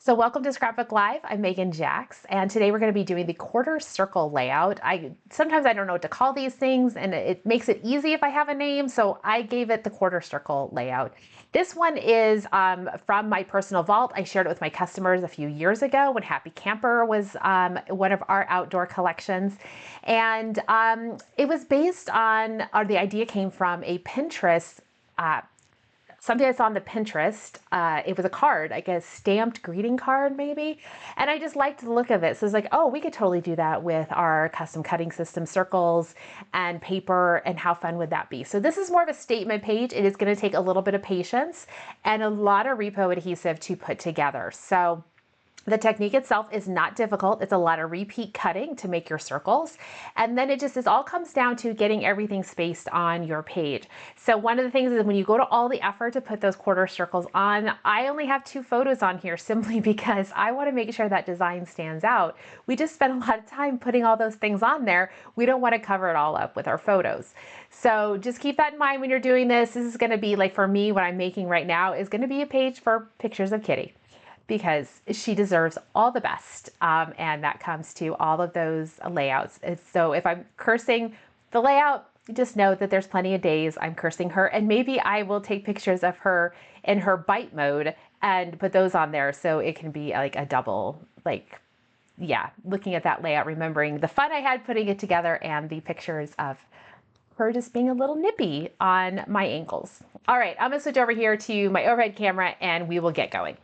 So welcome to Scrapbook Live. I'm Megan Jax, and today we're going to be doing the quarter circle layout. Sometimes I don't know what to call these things, and it makes it easy if I have a name, so I gave it the quarter circle layout. This one is from my personal vault. I shared it with my customers a few years ago when Happy Camper was one of our outdoor collections, and it was based on, or the idea came from a Pinterest something I saw on the Pinterest. It was a card, like a stamped greeting card maybe. And I just liked the look of it. So it's like, oh, we could totally do that with our custom cutting system circles and paper, and how fun would that be? So this is more of a statement page. It is going to take a little bit of patience and a lot of repo adhesive to put together. So the technique itself is not difficult. It's a lot of repeat cutting to make your circles. And then it all comes down to getting everything spaced on your page. So one of the things is when you go to all the effort to put those quarter circles on, I only have 2 photos on here simply because I want to make sure that design stands out. We just spent a lot of time putting all those things on there. We don't want to cover it all up with our photos. So just keep that in mind when you're doing this. This is going to be, like, for me, what I'm making right now is going to be a page for pictures of Kitty, because she deserves all the best. And that comes to all of those layouts. So if I'm cursing the layout, just know that there's plenty of days I'm cursing her, and maybe I will take pictures of her in her bite mode and put those on there so it can be like a double, like, yeah, looking at that layout, remembering the fun I had putting it together and the pictures of her just being a little nippy on my ankles. All right, I'm gonna switch over here to my overhead camera and we will get going.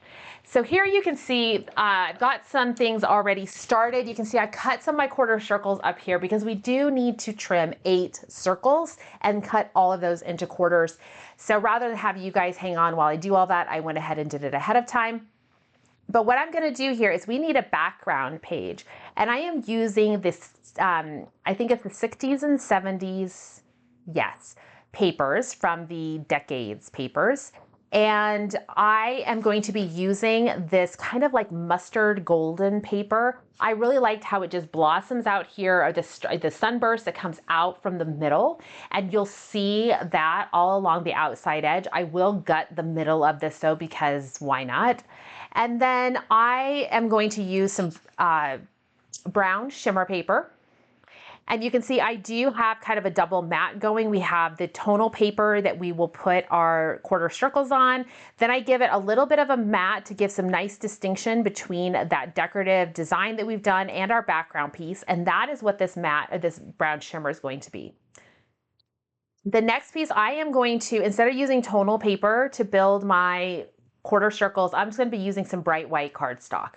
So here you can see I've got some things already started. You can see I cut some of my quarter circles up here because we do need to trim 8 circles and cut all of those into quarters. So rather than have you guys hang on while I do all that, I went ahead and did it ahead of time. But what I'm going to do here is we need a background page. And I am using this, I think it's the 60s and 70s, yes, papers from the Decades papers. And I am going to be using this kind of like mustard golden paper. I really liked how it just blossoms out here, or the sunburst that comes out from the middle. And you'll see that all along the outside edge. I will gut the middle of this though, because why not? And then I am going to use some brown shimmer paper. And you can see I do have kind of a double mat going. We have the tonal paper that we will put our quarter circles on. Then I give it a little bit of a mat to give some nice distinction between that decorative design that we've done and our background piece. And that is what this mat, or this brown shimmer, is going to be. The next piece I am going to, instead of using tonal paper to build my quarter circles, I'm just going to be using some bright white cardstock.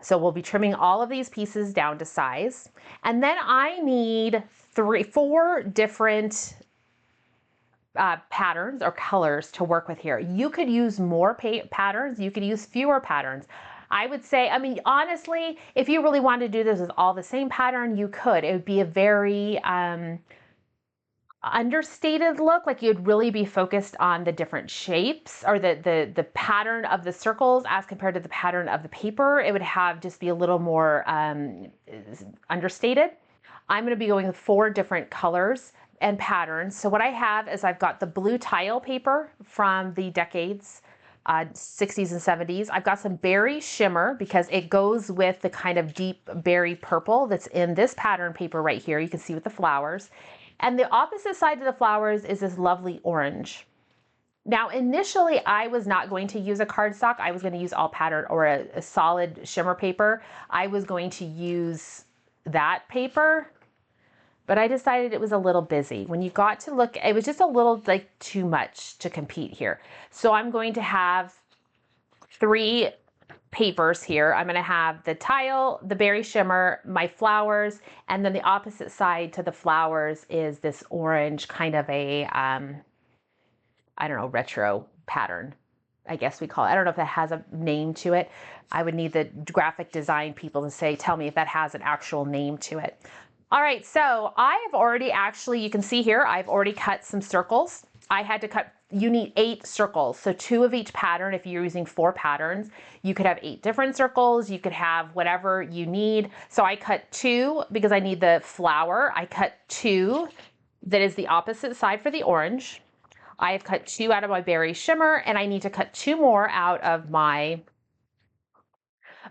So we'll be trimming all of these pieces down to size. And then I need 4 different patterns or colors to work with here. You could use more patterns, you could use fewer patterns. I would say, I mean, honestly, if you really wanted to do this as all the same pattern, you could. It would be a very understated look, like you'd really be focused on the different shapes or the pattern of the circles as compared to the pattern of the paper. It would have just be a little more understated. I'm going to be going with 4 different colors and patterns. So what I have is I've got the blue tile paper from the Decades 60s and 70s. I've got some berry shimmer because it goes with the kind of deep berry purple that's in this pattern paper right here. You can see with the flowers. And the opposite side of the flowers is this lovely orange. Now, initially, I was not going to use a cardstock. I was going to use all pattern or a solid shimmer paper. I was going to use that paper, but I decided it was a little busy. When you got to look, it was just a little like too much to compete here. So I'm going to have 3 papers here. I'm going to have the tile, the berry shimmer, my flowers, and then the opposite side to the flowers is this orange kind of a, I don't know, retro pattern, I guess we call it. I don't know if that has a name to it. I would need the graphic design people to say, tell me if that has an actual name to it. All right, so I have already actually, you can see here, I've already cut some circles. I had to cut, you need 8 circles. So 2 of each pattern. If you're using 4 patterns, you could have 8 different circles. You could have whatever you need. So I cut 2 because I need the flower. I cut 2 that is the opposite side for the orange. I have cut 2 out of my berry shimmer, and I need to cut 2 more out of my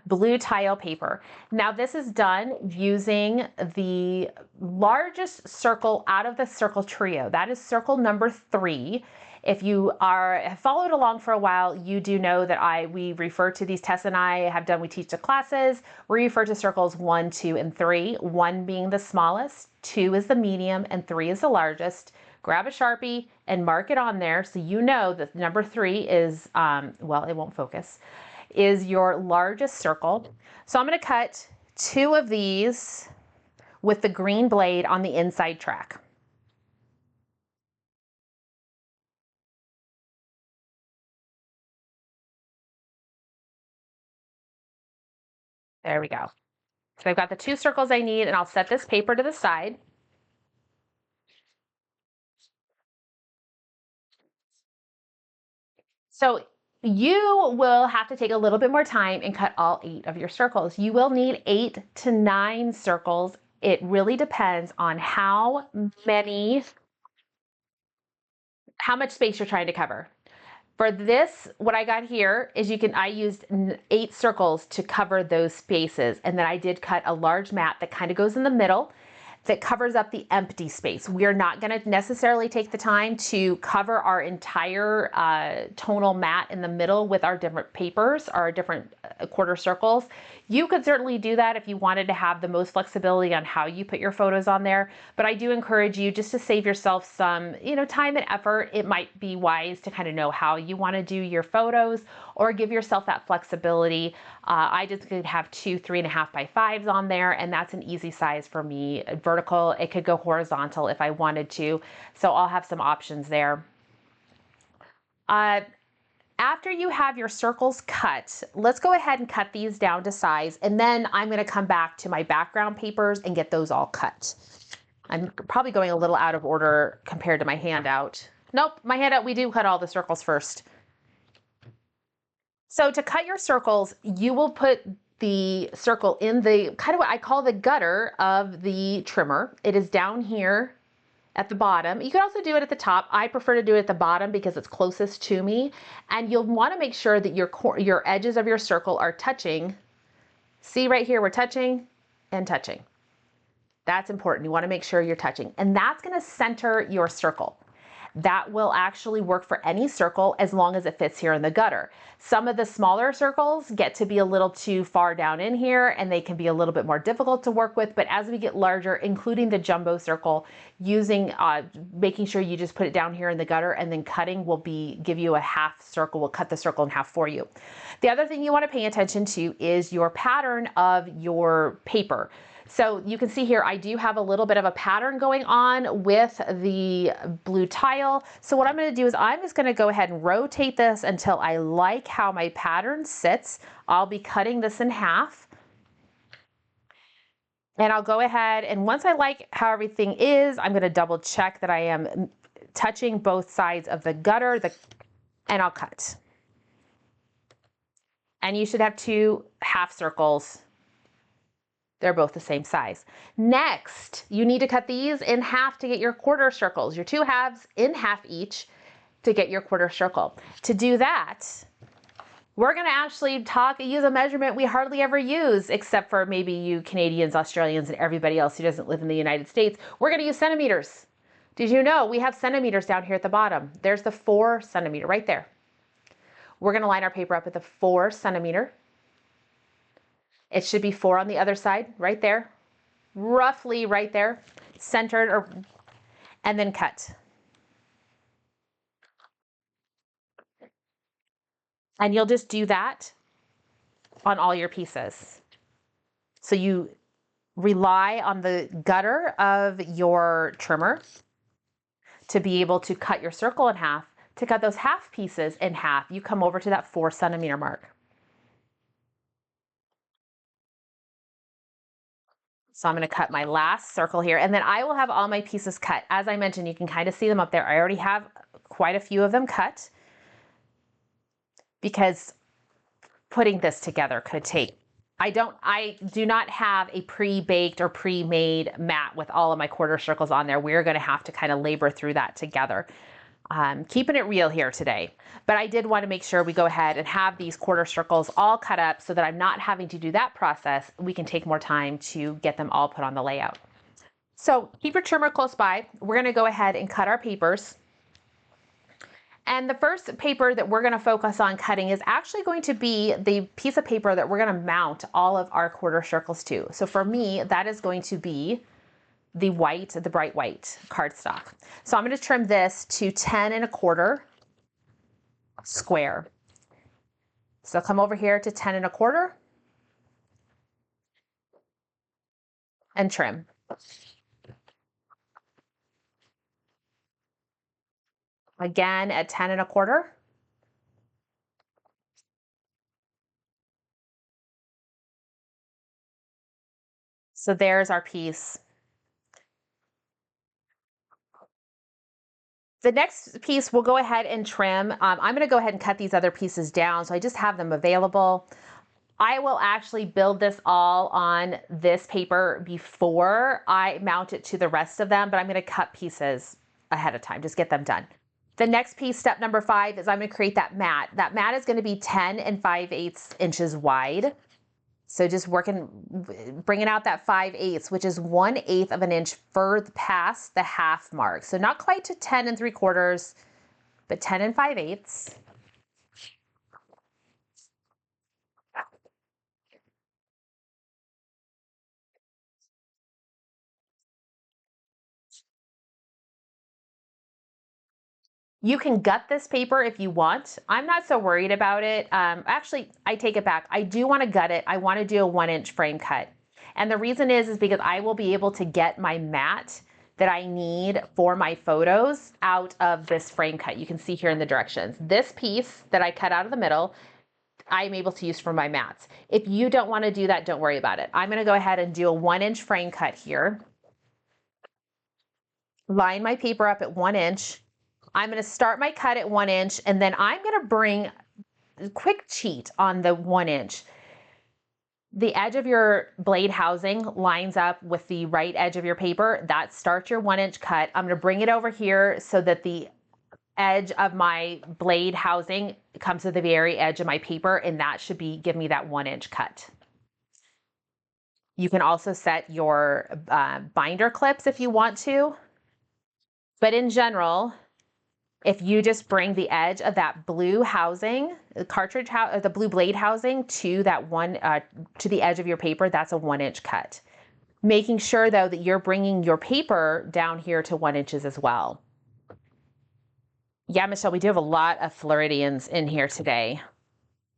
blue tile paper. Now this is done using the largest circle out of the circle trio. That is circle number 3. If you have followed along for a while, you do know that we refer to these, Tess and I have done, we teach the classes, we refer to circles 1, 2, and 3, 1 being the smallest, 2 is the medium, and 3 is the largest. Grab a Sharpie and mark it on there so you know that number 3 is, well, it won't focus, is your largest circle. So I'm going to cut 2 of these with the green blade on the inside track. There we go. So I've got the 2 circles I need, and I'll set this paper to the side. So you will have to take a little bit more time and cut all 8 of your circles. You will need 8 to 9 circles. It really depends on how much space you're trying to cover. For this, what I got here is I used 8 circles to cover those spaces. And then I did cut a large mat that kind of goes in the middle that covers up the empty space. We are not going to necessarily take the time to cover our entire tonal mat in the middle with our different papers, our different quarter circles. You could certainly do that if you wanted to have the most flexibility on how you put your photos on there, but I do encourage you, just to save yourself some, time and effort, it might be wise to kind of know how you want to do your photos, or give yourself that flexibility. I just could have 2 3.5 by 5s on there, and that's an easy size for me. Vertical, it could go horizontal if I wanted to, so I'll have some options there. After you have your circles cut, let's go ahead and cut these down to size, and then I'm going to come back to my background papers and get those all cut. I'm probably going a little out of order compared to my handout. Nope, my handout, we do cut all the circles first. So to cut your circles, you will put the circle in the kind of what I call the gutter of the trimmer. It is down here at the bottom. You could also do it at the top. I prefer to do it at the bottom because it's closest to me. And you'll want to make sure that your edges of your circle are touching. See right here, we're touching and touching. That's important. You want to make sure you're touching. And that's going to center your circle. That will actually work for any circle as long as it fits here in the gutter. Some of the smaller circles get to be a little too far down in here, and they can be a little bit more difficult to work with, but as we get larger, including the jumbo circle, making sure you just put it down here in the gutter, and then cutting will give you a half circle. We'll cut the circle in half for you. The other thing you want to pay attention to is your pattern of your paper. So you can see here, I do have a little bit of a pattern going on with the blue tile. So what I'm going to do is I'm just going to go ahead and rotate this until I like how my pattern sits. I'll be cutting this in half. And I'll go ahead, and once I like how everything is, I'm going to double check that I am touching both sides of the gutter, and I'll cut. And you should have 2 half circles. They're both the same size. Next, you need to cut these in half to get your quarter circles, your 2 halves in half each to get your quarter circle. To do that, we're going to actually use a measurement we hardly ever use, except for maybe you Canadians, Australians, and everybody else who doesn't live in the United States. We're going to use centimeters. Did you know we have centimeters down here at the bottom? There's the 4 centimeter right there. We're going to line our paper up with the 4 centimeter. It should be 4 on the other side, right there, roughly right there, centered, and then cut. And you'll just do that on all your pieces. So you rely on the gutter of your trimmer to be able to cut your circle in half. To cut those half pieces in half, you come over to that 4 centimeter mark. So I'm going to cut my last circle here, and then I will have all my pieces cut. As I mentioned, you can kind of see them up there. I already have quite a few of them cut because putting this together could take, I do not have a pre-baked or pre-made mat with all of my quarter circles on there. We're going to have to kind of labor through that together. Keeping it real here today. But I did want to make sure we go ahead and have these quarter circles all cut up so that I'm not having to do that process. We can take more time to get them all put on the layout. So keep your trimmer close by. We're going to go ahead and cut our papers. And the first paper that we're going to focus on cutting is actually going to be the piece of paper that we're going to mount all of our quarter circles to. So for me, that is going to be the white, the bright white cardstock. So I'm going to trim this to 10 1/4 square. So come over here to 10 1/4 and trim. Again at 10 1/4. So there's our piece. The next piece we'll go ahead and trim. I'm going to go ahead and cut these other pieces down so I just have them available. I will actually build this all on this paper before I mount it to the rest of them, but I'm going to cut pieces ahead of time, just get them done. The next piece, step number 5, is I'm going to create that mat. That mat is going to be 10 5/8 inches wide. So just bringing out that 5/8, which is 1/8 of an inch further past the half mark. So not quite to 10 3/4, but 10 5/8. You can gut this paper if you want. I'm not so worried about it. Actually, I take it back. I do want to gut it. I want to do a 1-inch frame cut. And the reason is because I will be able to get my mat that I need for my photos out of this frame cut. You can see here in the directions. This piece that I cut out of the middle, I'm able to use for my mats. If you don't want to do that, don't worry about it. I'm going to go ahead and do a 1-inch frame cut here. Line my paper up at 1 inch. I'm going to start my cut at 1 inch, and then I'm going to bring a quick cheat on the 1 inch. The edge of your blade housing lines up with the right edge of your paper. That starts your 1-inch cut. I'm going to bring it over here so that the edge of my blade housing comes to the very edge of my paper, and that should give me that 1-inch cut. You can also set your binder clips if you want to, but in general, if you just bring the edge of that blue housing, the blue blade housing to that to the edge of your paper, that's a 1-inch cut. Making sure though that you're bringing your paper down here to 1 inches as well. Yeah, Michelle, we do have a lot of Floridians in here today.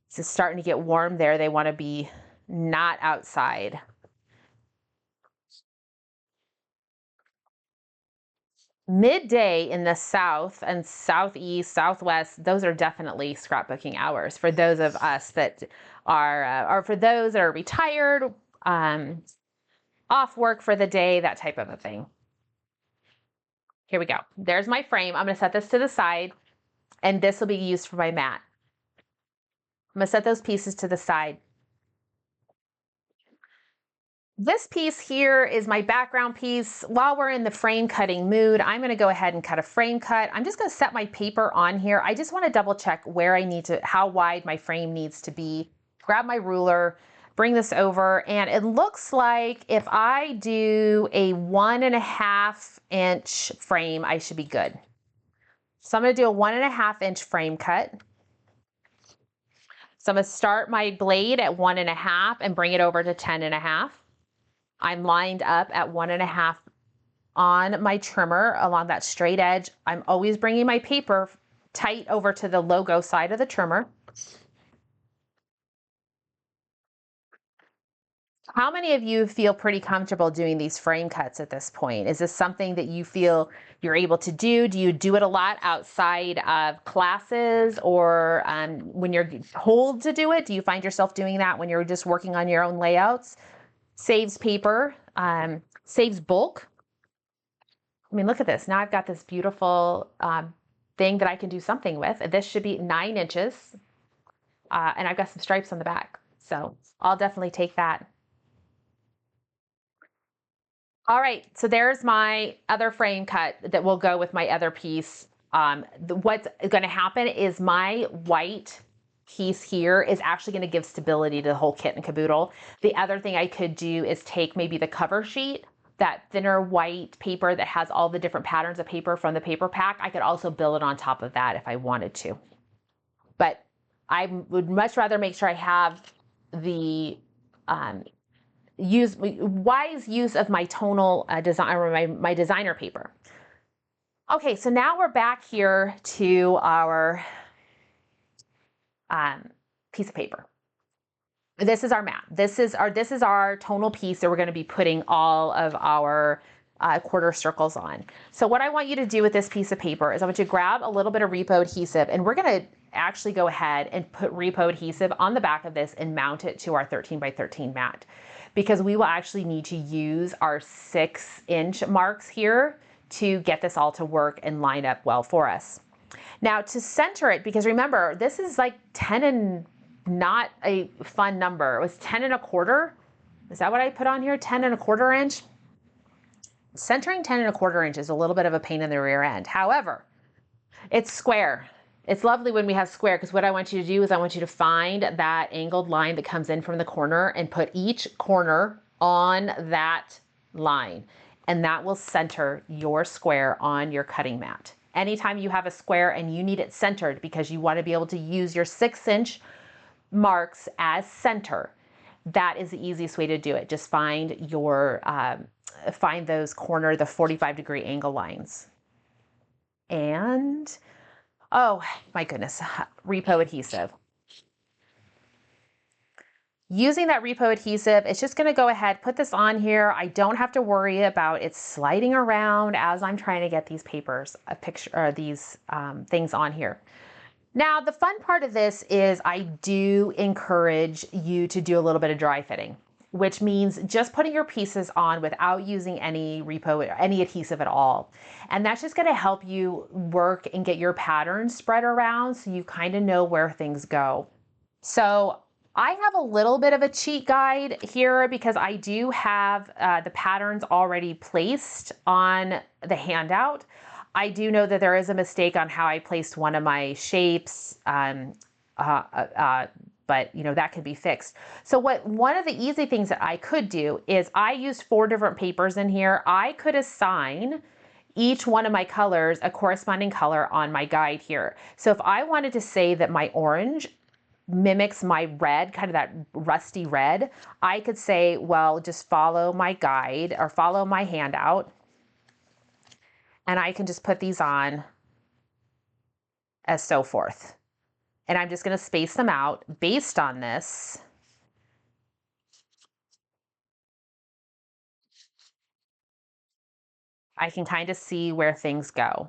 It's starting to get warm there. They want to be not outside. Midday in the south and southeast, southwest, those are definitely scrapbooking hours for those of us that are, or for those that are retired, off work for the day, that type of a thing. Here we go. There's my frame. I'm going to set this to the side, and this will be used for my mat. I'm going to set those pieces to the side. This piece here is my background piece. While we're in the frame cutting mood, I'm going to go ahead and cut a frame cut. I'm just going to set my paper on here. I just want to double check where I need to, how wide my frame needs to be. Grab my ruler, bring this over, and it looks like if I do a 1.5 inch frame, I should be good. So I'm going to do a 1.5 inch frame cut. So I'm going to start my blade at 1.5 and bring it over to 10.5. I'm lined up at 1.5 on my trimmer along that straight edge. I'm always bringing my paper tight over to the logo side of the trimmer. How many of you feel pretty comfortable doing these frame cuts at this point? Is this something that you feel you're able to do? Do you do it a lot outside of classes, or when you're told to do it? Do you find yourself doing that when you're just working on your own layouts? Saves paper, saves bulk. I mean, look at this. Now I've got this beautiful thing that I can do something with. This should be 9 inches, and I've got some stripes on the back. So I'll definitely take that. All right, so there's my other frame cut that will go with my other piece. what's going to happen is my white piece here is actually going to give stability to the whole kit and caboodle. The other thing I could do is take maybe the cover sheet, that thinner white paper that has all the different patterns of paper from the paper pack. I could also build it on top of that if I wanted to. But I would much rather make sure I have the wise use of my tonal design, or my designer paper. Okay, so now we're back here to our piece of paper. This is our mat. This is our tonal piece that we're going to be putting all of our quarter circles on. So what I want you to do with this piece of paper is I want you to grab a little bit of repo adhesive, and we're going to actually go ahead and put repo adhesive on the back of this and mount it to our 13 by 13 mat, because we will actually need to use our 6-inch marks here to get this all to work and line up well for us. Now to center it, because remember, this is like 10 and not a fun number. It was 10 1/4. Is that what I put on here? 10 1/4 inch. Centering 10 1/4 inch is a little bit of a pain in the rear end. However, it's square. It's lovely when we have square, because what I want you to do is I want you to find that angled line that comes in from the corner and put each corner on that line. And that will center your square on your cutting mat. Anytime you have a square and you need it centered because you want to be able to use your 6-inch marks as center, that is the easiest way to do it. Just find your find those corner, the 45-degree angle lines. And oh my goodness, repo adhesive. Using that repo adhesive, it's just going to go ahead, put this on here. I don't have to worry about it sliding around as I'm trying to get these papers, these things on here. Now, the fun part of this is I do encourage you to do a little bit of dry fitting, which means just putting your pieces on without using any repo or any adhesive at all. And that's just going to help you work and get your patterns spread around so you kind of know where things go. So I have a little bit of a cheat guide here because I do have the patterns already placed on the handout. I do know that there is a mistake on how I placed one of my shapes, but you know, that could be fixed. So one of the easy things that I could do is I used 4 different papers in here. I could assign each one of my colors a corresponding color on my guide here. So if I wanted to say that my orange mimics my red, kind of that rusty red, I could say, well, just follow my guide or follow my handout. And I can just put these on as so forth. And I'm just going to space them out based on this. I can kind of see where things go.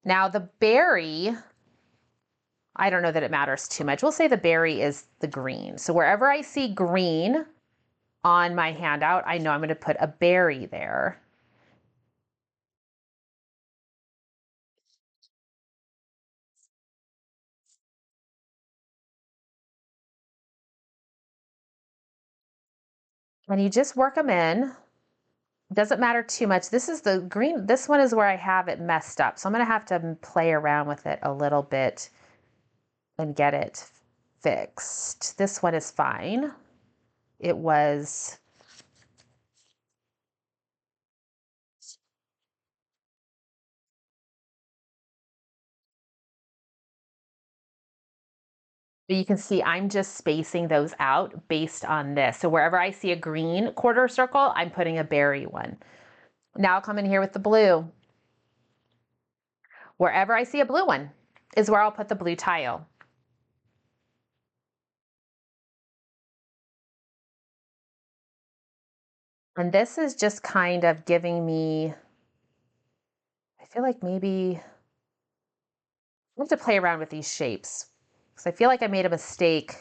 Now the berry, I don't know that it matters too much. We'll say the berry is the green. So wherever I see green on my handout, I know I'm going to put a berry there. And you just work them in. Doesn't matter too much. This is the green. This one is where I have it messed up. So I'm going to have to play around with it a little bit and get it fixed. This one is fine. It was but you can see I'm just spacing those out based on this. So wherever I see a green quarter circle, I'm putting a berry one. Now I'll come in here with the blue. Wherever I see a blue one is where I'll put the blue tile. And this is just kind of giving me, I feel like maybe I have to play around with these shapes because I feel like I made a mistake.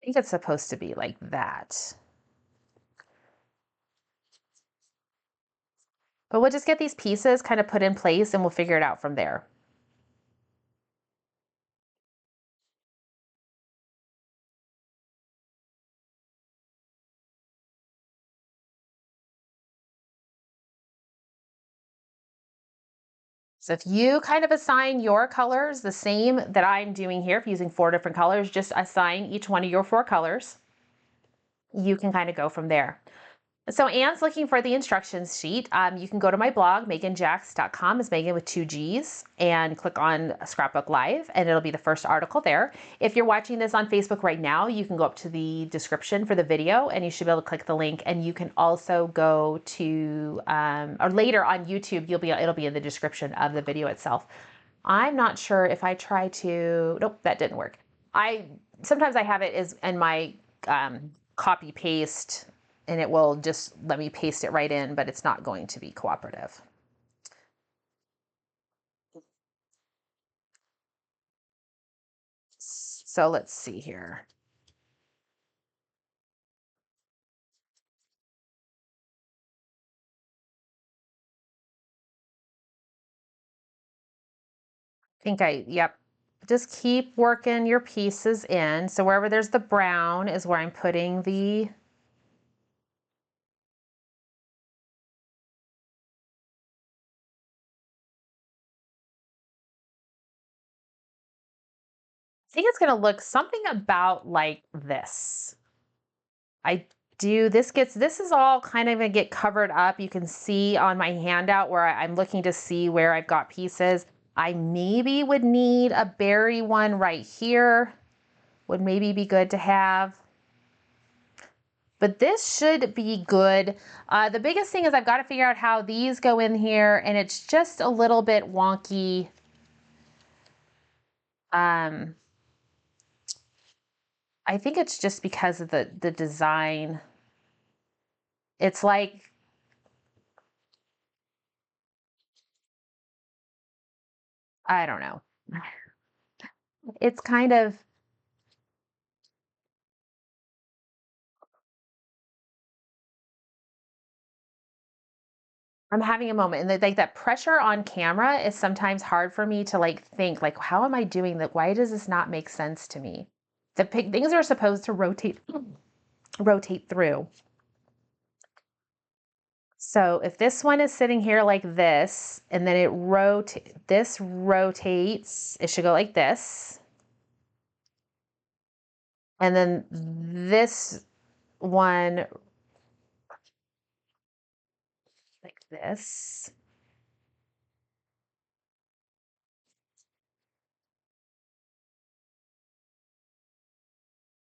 I think it's supposed to be like that. But we'll just get these pieces kind of put in place and we'll figure it out from there. So if you kind of assign your colors the same that I'm doing here, if using 4 different colors, just assign each one of your 4 colors, you can kind of go from there. So Anne's looking for the instructions sheet. You can go to my blog, megganjacks.com, is Meggan with 2 G's, and click on Scrapbook Live, and it'll be the first article there. If you're watching this on Facebook right now, you can go up to the description for the video, and you should be able to click the link. And you can also go to, or later on YouTube, it'll be in the description of the video itself. I'm not sure if I try to, nope, that didn't work. Sometimes I have it as in my copy paste, and it will just let me paste it right in, but it's not going to be cooperative. So let's see here. Yep. Just keep working your pieces in. So wherever there's the brown is where I'm putting the I think it's going to look something about like this. This is all kind of going to get covered up. You can see on my handout where I'm looking to see where I've got pieces. I maybe would need a berry one right here. Would maybe be good to have. But this should be good. The biggest thing is I've got to figure out how these go in here, and it's just a little bit wonky. I think it's just because of the design. It's like, I don't know. It's kind of, I'm having a moment, and like that pressure on camera is sometimes hard for me to like think like, how am I doing that? Why does this not make sense to me? Things are supposed to rotate through. So if this one is sitting here like this, and then this rotates, it should go like this. And then this one like this.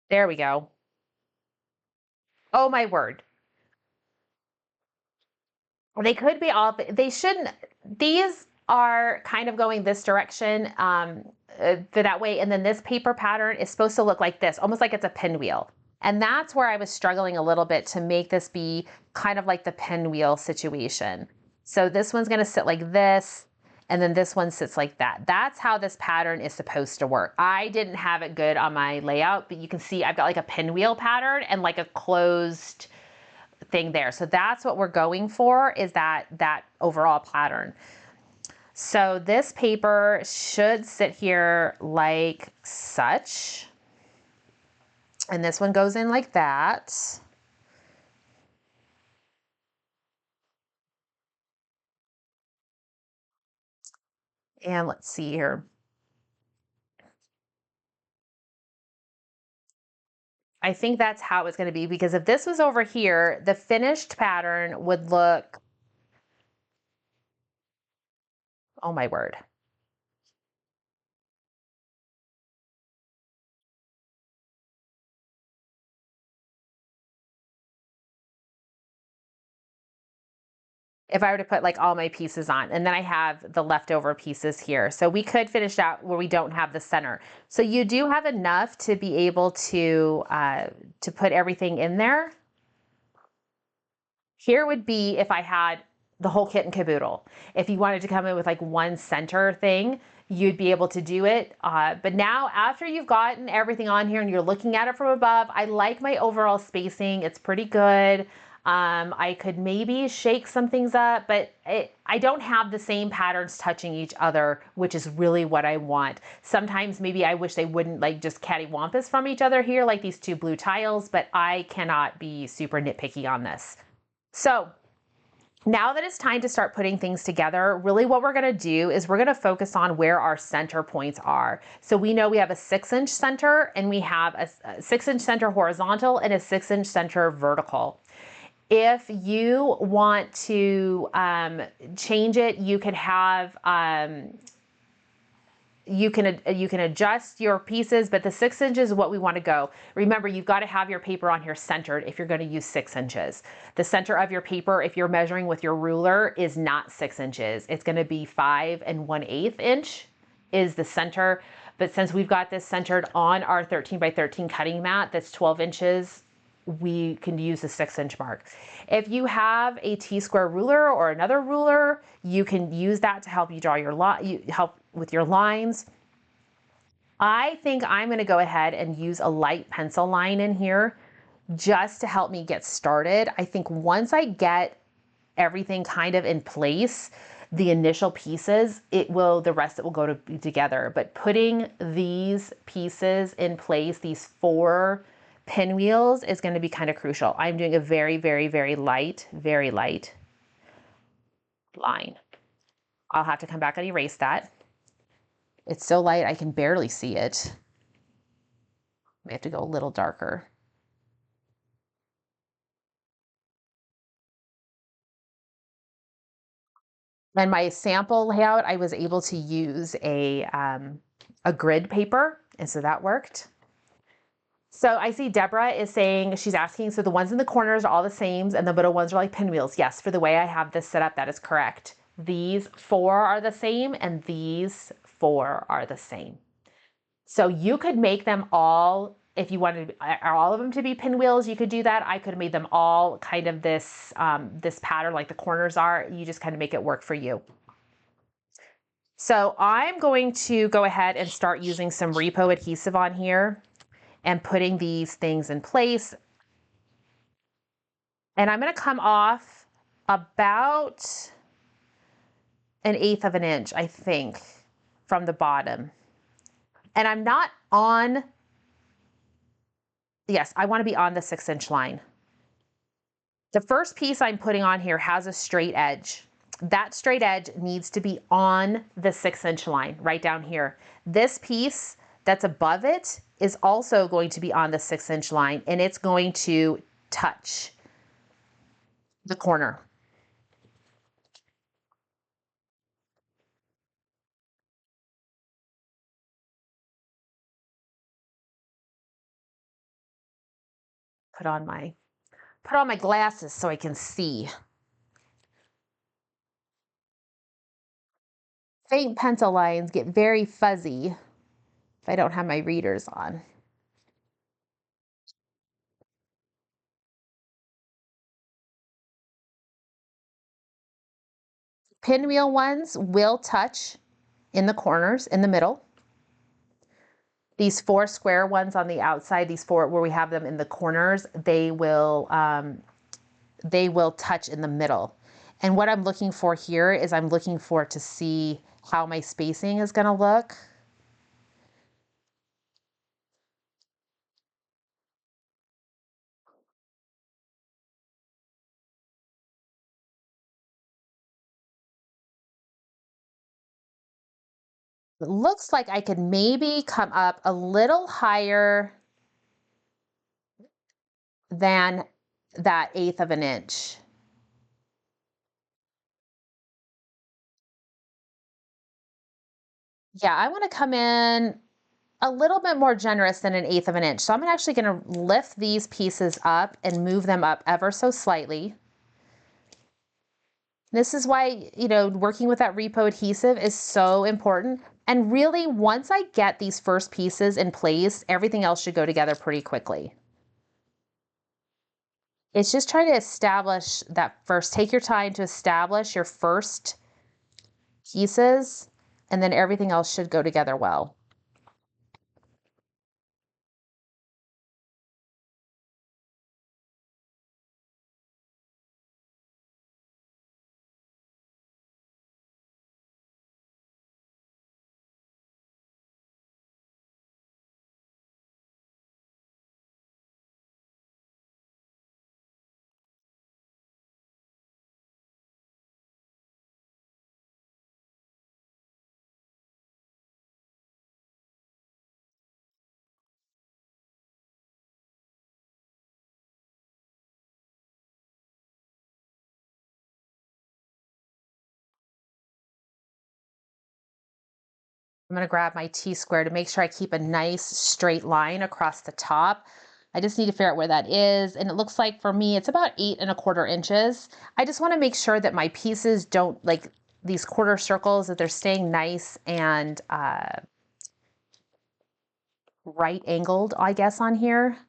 There we go. Oh my word. They could be all, they shouldn't, these are kind of going this direction for that way. And then this paper pattern is supposed to look like this, almost like it's a pinwheel. And that's where I was struggling a little bit to make this be kind of like the pinwheel situation. So this one's going to sit like this, and then this one sits like that. That's how this pattern is supposed to work. I didn't have it good on my layout, but you can see I've got like a pinwheel pattern and like a closed thing there. So that's what we're going for, is that overall pattern. So this paper should sit here like such. And this one goes in like that. And let's see here. I think that's how it's going to be, because if this was over here, the finished pattern would look, oh my word. If I were to put like all my pieces on, and then I have the leftover pieces here. So we could finish out where we don't have the center. So you do have enough to be able to put everything in there. Here would be if I had the whole kit and caboodle. If you wanted to come in with like one center thing, you'd be able to do it. But now after you've gotten everything on here and you're looking at it from above, I like my overall spacing. It's pretty good. I could maybe shake some things up, but I don't have the same patterns touching each other, which is really what I want. Sometimes maybe I wish they wouldn't like just cattywampus from each other here, like these 2 blue tiles, but I cannot be super nitpicky on this. So Now that it's time to start putting things together, really what we're gonna do is we're gonna focus on where our center points are. So we know we have a 6-inch center and we have a 6-inch center horizontal and a 6-inch center vertical. If you want to change it, you could have you can adjust your pieces, but the 6 inches is what we want to go. Remember, you've got to have your paper on here centered if you're going to use 6 inches. The center of your paper, if you're measuring with your ruler, is not 6 inches. It's going to be 5 1/8 inch is the center. But since we've got this centered on our 13 by 13 cutting mat that's 12 inches, we can use the 6-inch mark. If you have a T-square ruler or another ruler, you can use that to help you draw your help with your lines. I think I'm going to go ahead and use a light pencil line in here just to help me get started. I think once I get everything kind of in place, the initial pieces, the rest will go together. But putting these pieces in place, these 4 pinwheels, is going to be kind of crucial. I'm doing a very, very, very light line. I'll have to come back and erase that. It's so light I can barely see it. I have to go a little darker. And my sample layout, I was able to use a grid paper, and so that worked. So I see Deborah is saying, she's asking, so the ones in the corners are all the same and the middle ones are like pinwheels. Yes, for the way I have this set up, that is correct. These 4 are the same and these 4 are the same. So you could make them all, if you wanted all of them to be pinwheels, you could do that. I could have made them all kind of this, this pattern like the corners are. You just kind of make it work for you. So I'm going to go ahead and start using some repo adhesive on here and putting these things in place. And I'm going to come off about 1/8 of an inch, I think, from the bottom. And I'm not on, yes, I want to be on the 6-inch line. The first piece I'm putting on here has a straight edge. That straight edge needs to be on the 6-inch line right down here. This piece that's above it is also going to be on the 6-inch line, and it's going to touch the corner. Put on my glasses so I can see. Faint pencil lines get very fuzzy if I don't have my readers on. Pinwheel ones will touch in the corners, in the middle. These 4 square ones on the outside, these 4 where we have them in the corners, they will touch in the middle. And what I'm looking for here is I'm looking for to see how my spacing is going to look. It looks like I could maybe come up a little higher than that 1/8 of an inch. Yeah, I want to come in a little bit more generous than 1/8 of an inch. So I'm actually going to lift these pieces up and move them up ever so slightly. This is why, working with that repo adhesive is so important. And really, once I get these first pieces in place, everything else should go together pretty quickly. It's just trying to establish that first. Take your time to establish your first pieces, and then everything else should go together well. I'm going to grab my T-square to make sure I keep a nice straight line across the top. I just need to figure out where that is. And it looks like for me, it's about 8¼ inches. I just want to make sure that my pieces don't, like these quarter circles, that they're staying nice and right angled, I guess, on here.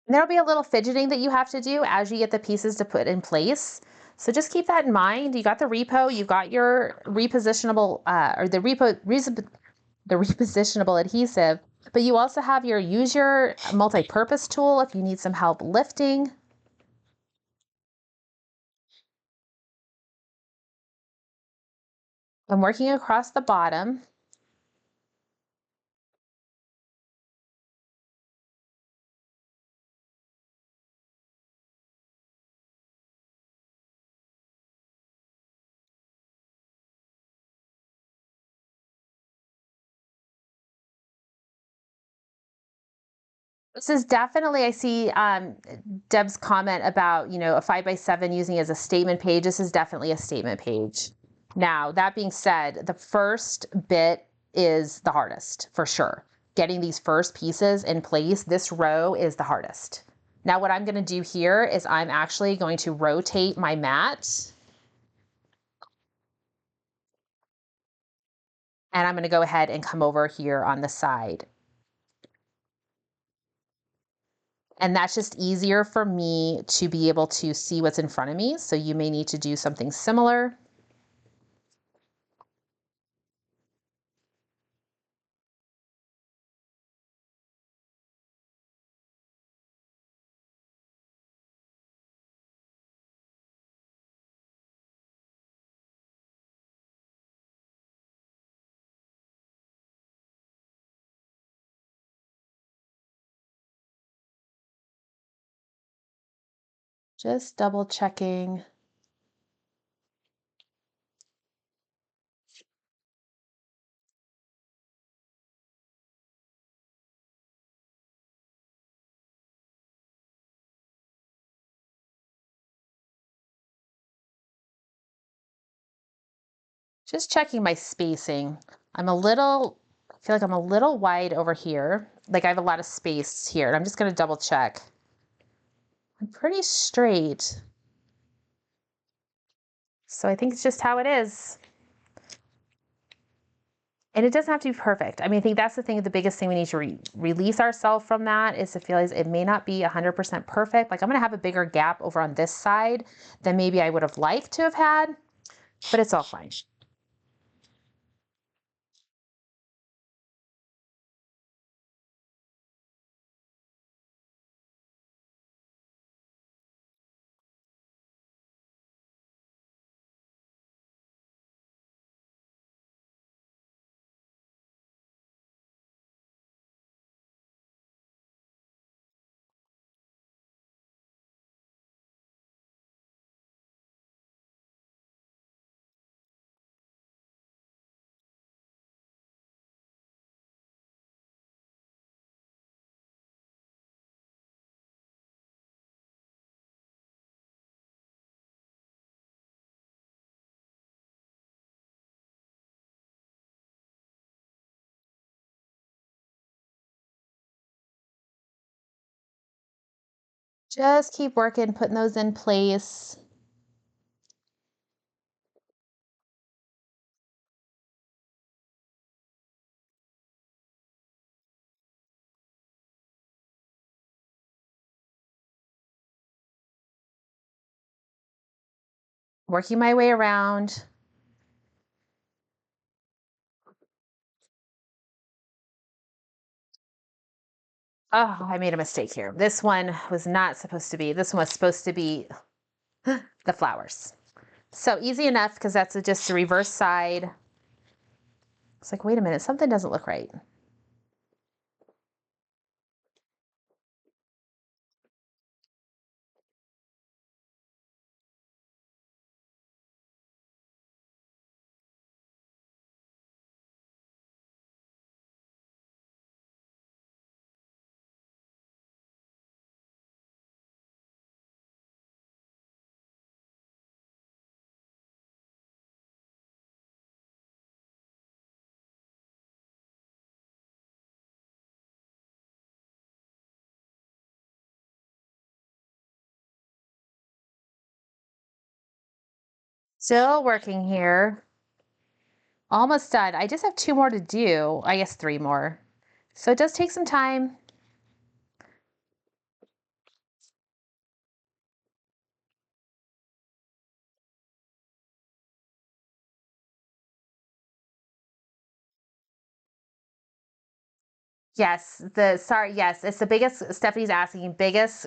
And there'll be a little fidgeting that you have to do as you get the pieces to put in place. So just keep that in mind. You got the repo, you got your repositionable the repositionable adhesive, but you also have use your multi-purpose tool if you need some help lifting. I'm working across the bottom. This is definitely, I see Deb's comment about, a 5x7 using as a statement page. This is definitely a statement page. Now, that being said, the first bit is the hardest for sure. Getting these first pieces in place, this row is the hardest. Now, what I'm going to do here is I'm actually going to rotate my mat. And I'm going to go ahead and come over here on the side. And that's just easier for me to be able to see what's in front of me. So you may need to do something similar. Just double checking. Just checking my spacing. I feel like I'm a little wide over here. Like I have a lot of space here. And I'm just going to double check. I'm pretty straight. So I think it's just how it is. And it doesn't have to be perfect. I mean, I think that's the thing, the biggest thing we need to release ourselves from that is to feel like it may not be 100% perfect. Like I'm going to have a bigger gap over on this side than maybe I would have liked to have had, but it's all fine. Just keep working, putting those in place. Working my way around. Oh, I made a mistake here. This one was not supposed to be, this one was supposed to be the flowers. So easy enough because that's just the reverse side. It's like, wait a minute, something doesn't look right. Still working here. Almost done. I just have 2 more to do. I guess 3 more. So it does take some time. Yes, yes, it's the biggest, Stephanie's asking, biggest,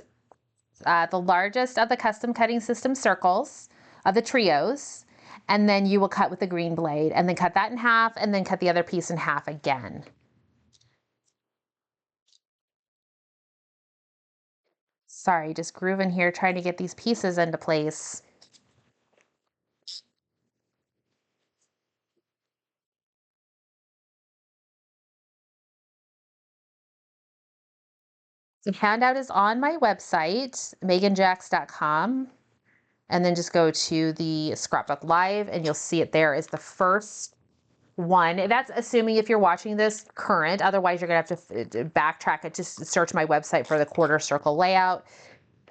the largest of the custom cutting system circles of the trios. And then you will cut with the green blade and then cut that in half and then cut the other piece in half again. Sorry, just grooving here, trying to get these pieces into place. The handout is on my website, megganjacks.com. And then just go to the Scrapbook Live and you'll see it there is the first one. That's assuming if you're watching this current, otherwise you're gonna have to backtrack it, just search my website for the quarter circle layout.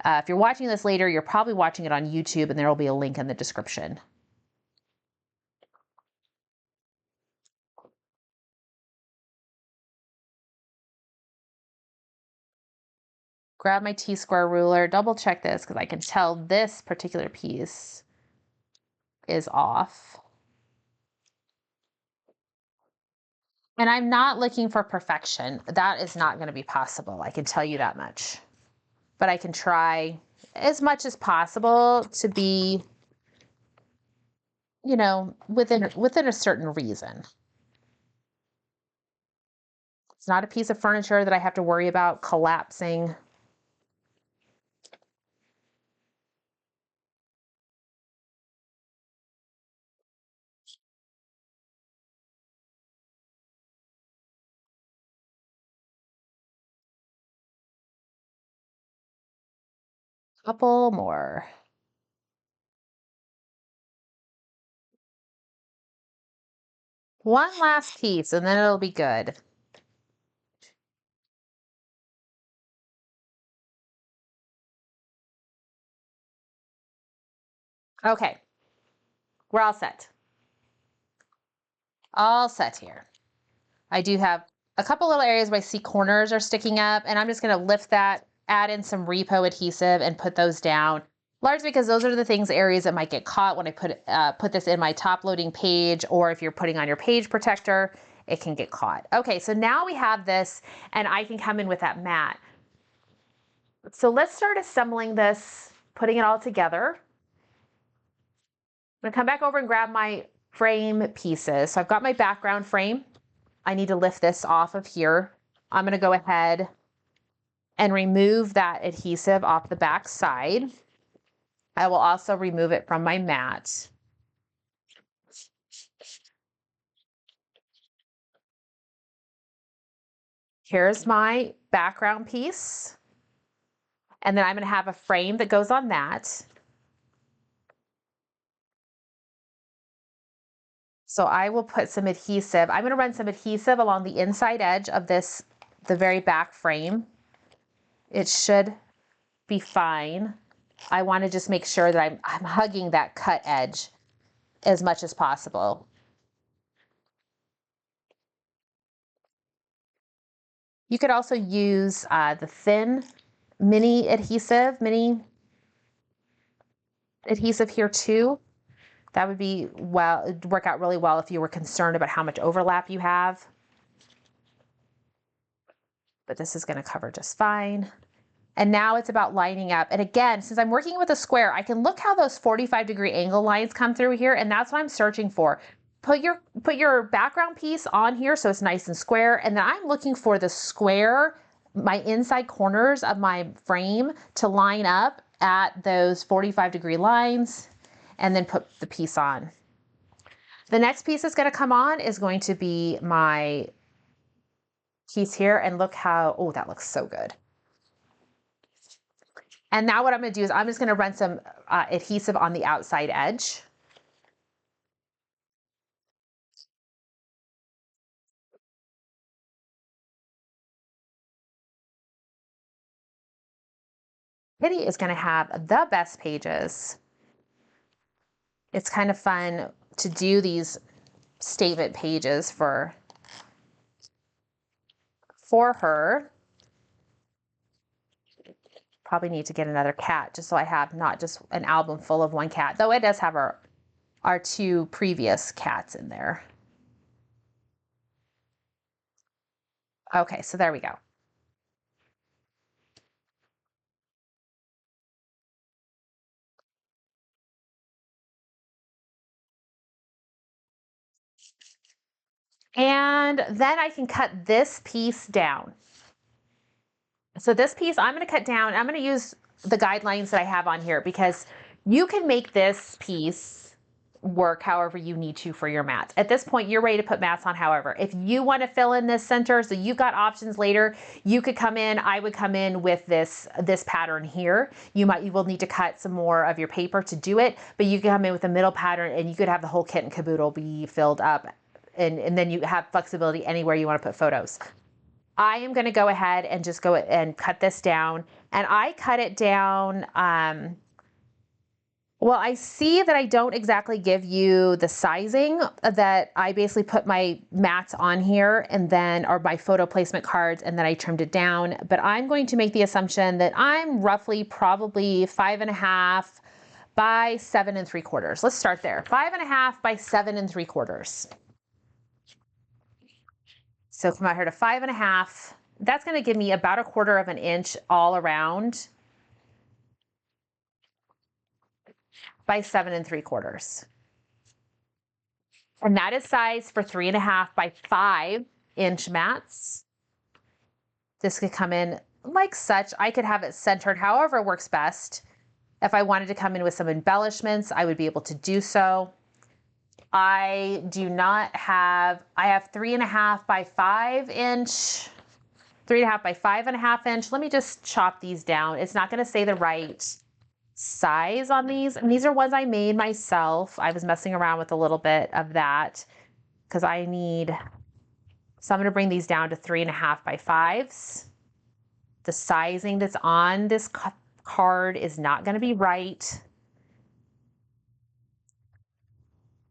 If you're watching this later, you're probably watching it on YouTube and there will be a link in the description. Grab my T-square ruler, double check this because I can tell this particular piece is off. And I'm not looking for perfection. That is not going to be possible. I can tell you that much. But I can try as much as possible to be, you know, within a certain reason. It's not a piece of furniture that I have to worry about collapsing. Couple more. One last piece and then it'll be good. Okay, we're all set. All set here. I do have a couple little areas where I see corners are sticking up and I'm just gonna lift that, add in some repo adhesive and put those down. Largely because those are the areas that might get caught when I put this in my top loading page, or if you're putting on your page protector, it can get caught. Okay, so now we have this and I can come in with that mat. So let's start assembling this, putting it all together. I'm gonna come back over and grab my frame pieces. So I've got my background frame. I need to lift this off of here. I'm gonna go ahead and remove that adhesive off the back side. I will also remove it from my mat. Here's my background piece. And then I'm gonna have a frame that goes on that. So I will put some adhesive. I'm gonna run some adhesive along the inside edge of this, the very back frame. It should be fine. I wanna just make sure that I'm hugging that cut edge as much as possible. You could also use the thin mini adhesive here too. That would be it'd work out really well if you were concerned about how much overlap you have. But this is going to cover just fine. And now it's about lining up. And again, since I'm working with a square, I can look how those 45-degree angle lines come through here, and that's what I'm searching for. Put your background piece on here so it's nice and square, and then I'm looking for the square, my inside corners of my frame to line up at those 45-degree lines, and then put the piece on. The next piece that's going to come on is going to be my piece here, and look how, oh, that looks so good. And now what I'm going to do is I'm just going to run some adhesive on the outside edge. Kitty is going to have the best pages. It's kind of fun to do these statement pages for her. Probably need to get another cat just so I have not just an album full of one cat, though it does have our two previous cats in there. Okay, so there we go. And then I can cut this piece down. So this piece I'm going to cut down. I'm going to use the guidelines that I have on here because you can make this piece work however you need to for your mats. At this point, you're ready to put mats on however. If you want to fill in this center, so you've got options later, you could come in, I would come in with this pattern here. You will need to cut some more of your paper to do it, but you can come in with a middle pattern and you could have the whole kit and caboodle be filled up. And then you have flexibility anywhere you want to put photos. I am going to go ahead and just go and cut this down. And I cut it down, well, I see that I don't exactly give you the sizing, that I basically put my mats on here and then, or my photo placement cards, and then I trimmed it down. But I'm going to make the assumption that I'm roughly probably 5.5 by 7 3/4. Let's start there. 5.5 by 7 3/4. So come out here to 5.5. That's going to give me about 1/4 of an inch all around by 7 3/4. And that is size for 3.5 by 5-inch mats. This could come in like such. I could have it centered however works best. If I wanted to come in with some embellishments, I would be able to do so. I have 3.5 by 5-inch, 3.5 by 5.5-inch. Let me just chop these down. It's not going to say the right size on these. And these are ones I made myself. I was messing around with a little bit of that because so I'm going to bring these down to 3.5 by 5s. The sizing that's on this card is not going to be right.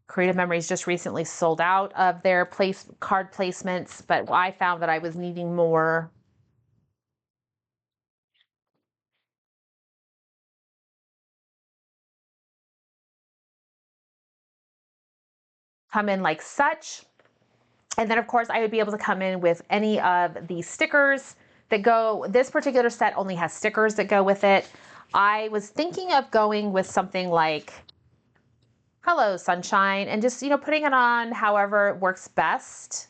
Creative Memories just recently sold out of their card placements, but I found that I was needing more. Come in like such. And then of course I would be able to come in with any of the stickers that go, this particular set only has stickers that go with it. I was thinking of going with something like Hello Sunshine, and just, putting it on however works best,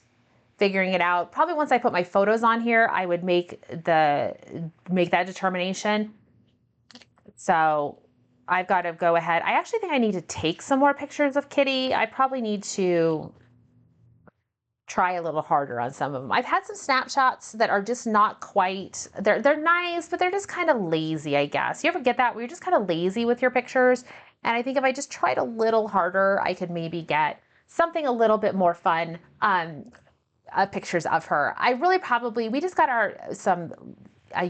figuring it out. Probably once I put my photos on here, I would make that determination. So I've got to go ahead. I actually think I need to take some more pictures of Kitty. I probably need to try a little harder on some of them. I've had some snapshots that are just not quite, they're nice, but they're just kind of lazy, I guess. You ever get that where you're just kind of lazy with your pictures? And I think if I just tried a little harder, I could maybe get something a little bit more fun, pictures of her. We just got some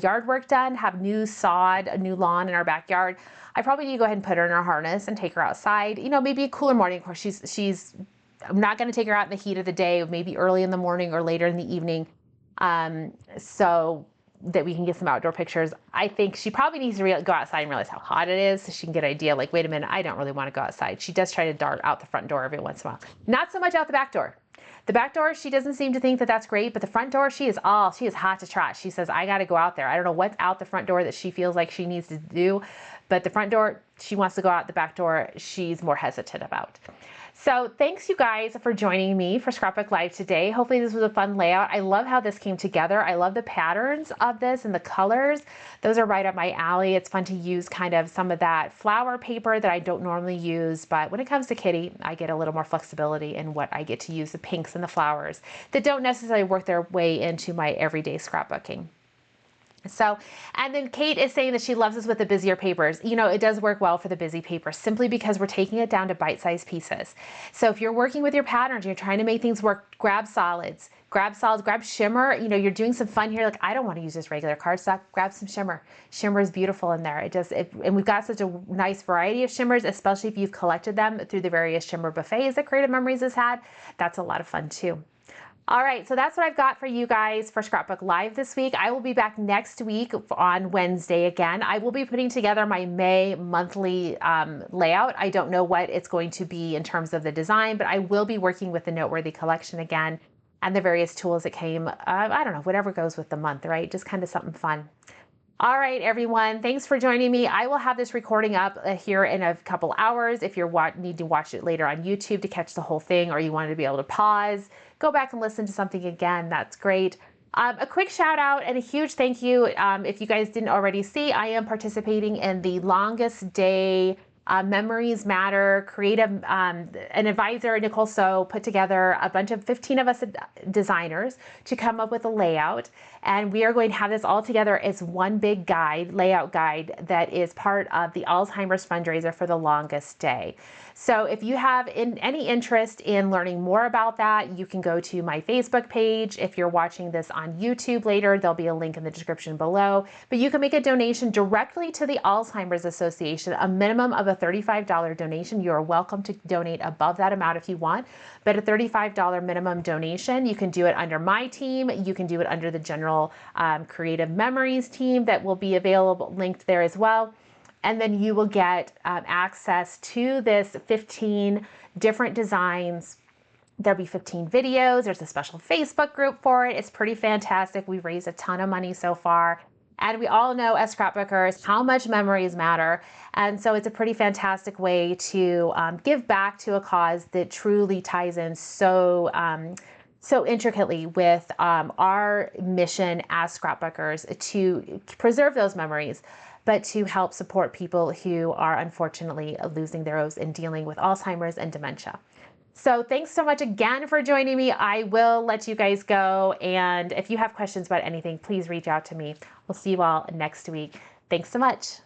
yard work done, have new sod, a new lawn in our backyard. I probably need to go ahead and put her in her harness and take her outside. Maybe a cooler morning. Of course, I'm not going to take her out in the heat of the day, maybe early in the morning or later in the evening. So that we can get some outdoor pictures. I think she probably needs to go outside and realize how hot it is so she can get an idea, like, wait a minute, I don't really want to go outside. She does try to dart out the front door every once in a while. Not so much out the back door. The back door, she doesn't seem to think that that's great, but the front door, she is hot to trot. She says, I got to go out there. I don't know what's out the front door that she feels like she needs to do, but the front door, she wants to go out. The back door, she's more hesitant about. So thanks you guys for joining me for Scrapbook Live today. Hopefully this was a fun layout. I love how this came together. I love the patterns of this and the colors. Those are right up my alley. It's fun to use kind of some of that flower paper that I don't normally use, but when it comes to Kitty, I get a little more flexibility in what I get to use, the pinks and the flowers that don't necessarily work their way into my everyday scrapbooking. So, and then Kate is saying that she loves us with the busier papers. You know, it does work well for the busy paper simply because we're taking it down to bite-sized pieces. So if you're working with your patterns, you're trying to make things work, grab solids, grab shimmer. You know, you're doing some fun here. Like, I don't want to use this regular cardstock. Grab some shimmer. Shimmer is beautiful in there. And we've got such a nice variety of shimmers, especially if you've collected them through the various shimmer buffets that Creative Memories has had. That's a lot of fun too. All right, so that's what I've got for you guys for Scrapbook Live this week. I will be back next week on Wednesday again. I will be putting together my May monthly layout. I don't know what it's going to be in terms of the design, but I will be working with the Noteworthy collection again and the various tools that came, I don't know, whatever goes with the month, right? Just kind of something fun. All right, everyone, thanks for joining me. I will have this recording up here in a couple hours. If you need to watch it later on YouTube to catch the whole thing, or you wanted to be able to pause, go back and listen to something again, that's great. A quick shout out and a huge thank you. If you guys didn't already see, I am participating in the longest day Memories Matter creative, an advisor, Nicole So, put together a bunch of 15 of us designers to come up with a layout. And we are going to have this all together as one big guide, layout guide, that is part of the Alzheimer's fundraiser for the longest day. So if you have any interest in learning more about that, you can go to my Facebook page. If you're watching this on YouTube later, there'll be a link in the description below. But you can make a donation directly to the Alzheimer's Association, a minimum of a $35 donation. You are welcome to donate above that amount if you want, but a $35 minimum donation. You can do it under my team. You can do it under the general Creative Memories team that will be available, linked there as well. And then you will get access to this 15 different designs. There'll be 15 videos. There's a special Facebook group for it. It's pretty fantastic. We've raised a ton of money so far. And we all know as scrapbookers how much memories matter. And so it's a pretty fantastic way to give back to a cause that truly ties in so intricately with our mission as scrapbookers to preserve those memories, but to help support people who are unfortunately losing theirs and dealing with Alzheimer's and dementia. So thanks so much again for joining me. I will let you guys go. And if you have questions about anything, please reach out to me. We'll see you all next week. Thanks so much.